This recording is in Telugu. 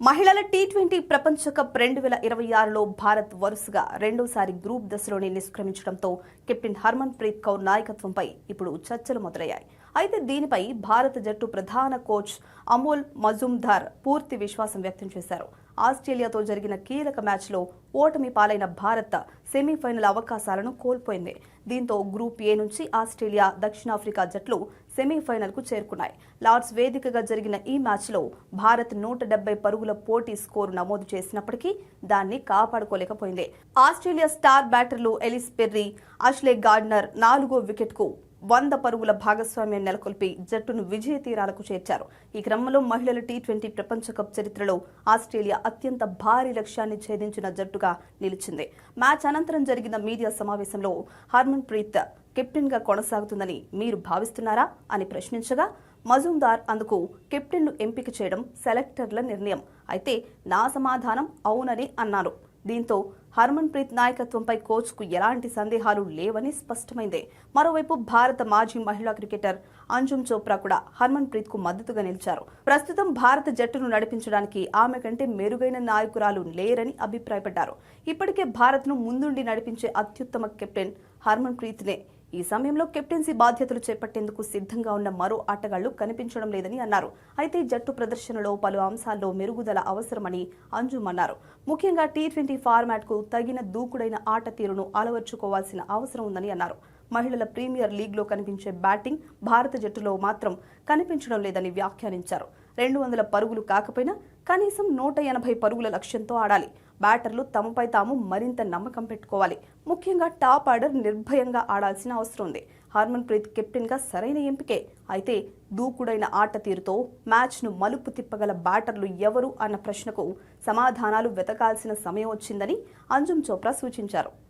మహిళల టీ20 ప్రపంచ కప్ 2026లో భారత్ వరుసగా రెండోసారి గ్రూప్ దశలోనే నిష్క్రమించడంతో కెప్టెన్ హర్మన్ ప్రీత్ కౌర్ నాయకత్వంపై ఇప్పుడు చర్చలు మొదలయ్యాయి. అయితే దీనిపై భారత జట్టు ప్రధాన కోచ్ అమోల్ మజుందార్ పూర్తి విశ్వాసం వ్యక్తం చేశారు. ఆస్ట్రేలియాతో జరిగిన కీలక మ్యాచ్లో ఓటమి పాలైన భారత్ సెమీఫైనల్ అవకాశాలను కోల్పోయింది. దీంతో గ్రూప్ ఏ నుంచి ఆస్ట్రేలియా, దక్షిణాఫ్రికా జట్లు సెమీఫైనల్కు చేరుకున్నాయి. లార్డ్స్ వేదికగా జరిగిన ఈ మ్యాచ్లో భారత్ 170 పరుగుల పోటీ స్కోరు నమోదు చేసినప్పటికీ దాన్ని కాపాడుకోలేకపోయింది. ఆస్ట్రేలియా స్టార్ బ్యాటర్లు ఎలిస్ పెర్రీ, అష్లే గార్డ్నర్ 4వ వికెట్కు 100 పరుగుల భాగస్వామ్యం నెలకొల్పి జట్టును విజయ తీరాలకు చేర్చారు. ఈ క్రమంలో మహిళల టీ20 ప్రపంచ కప్ చరిత్రలో ఆస్ట్రేలియా అత్యంత భారీ లక్ష్యాన్ని ఛేదించిన జట్టుగా నిలిచింది. మ్యాచ్ అనంతరం జరిగిన మీడియా సమావేశంలో హర్మన్ ప్రీత్ కెప్టెన్ గా కొనసాగుతుందని మీరు భావిస్తున్నారా అని ప్రశ్నించగా, మజుందార్ అందుకు కెప్టెన్ను ఎంపిక చేయడం సెలెక్టర్ల నిర్ణయం, అయితే నా సమాధానం అవునని అన్నారు. దీంతో హర్మన్ ప్రీత్ నాయకత్వంపై కోచ్కు ఎలాంటి సందేహాలు లేవని స్పష్టమైంది. మరోవైపు భారత మాజీ మహిళా క్రికెటర్ అంజుమ్ చోప్రా కూడా హర్మన్ ప్రీత్ కు మద్దతుగా నిలిచారు. ప్రస్తుతం భారత జట్టును నడిపించడానికి ఆమె కంటే మెరుగైన నాయకురాలు లేరని అభిప్రాయపడ్డారు. ఇప్పటికే భారత్ను ముందుండి నడిపించే అత్యుత్తమ కెప్టెన్ హర్మన్ ప్రీత్నే. ఈ సమయంలో కెప్టెన్సీ బాధ్యతలు చేపట్టేందుకు సిద్ధంగా ఉన్న మరో ఆటగాళ్లు కనిపించడం లేదని అన్నారు. అయితే జట్టు ప్రదర్శనలో పలు అంశాల్లో మెరుగుదల అవసరమని అంజుమ్ అన్నారు. ముఖ్యంగా టీ20 ఫార్మాట్కు తగిన దూకుడైన ఆట తీరును అలవర్చుకోవాల్సిన అవసరం ఉందని అన్నారు. మహిళల ప్రీమియర్ లీగ్లో కనిపించే బ్యాటింగ్ భారత జట్టులో మాత్రం కనిపించడం లేదని వ్యాఖ్యానించారు. 200 పరుగులు కాకపోయినా కనీసం 180 పరుగుల లక్ష్యంతో ఆడాలి. బ్యాటర్లు తమపై తాము మరింత నమ్మకం పెట్టుకోవాలి. ముఖ్యంగా టాప్ ఆర్డర్ నిర్భయంగా ఆడాల్సిన అవసరం ఉంది. హర్మన్ ప్రీత్ కెప్టెన్ గా సరైన ఎంపికే. అయితే దూకుడైన ఆట తీరుతో మ్యాచ్ను మలుపు తిప్పగల బ్యాటర్లు ఎవరు అన్న ప్రశ్నకు సమాధానాలు వెతకాల్సిన సమయం వచ్చిందని అంజుమ్ చోప్రా సూచించారు.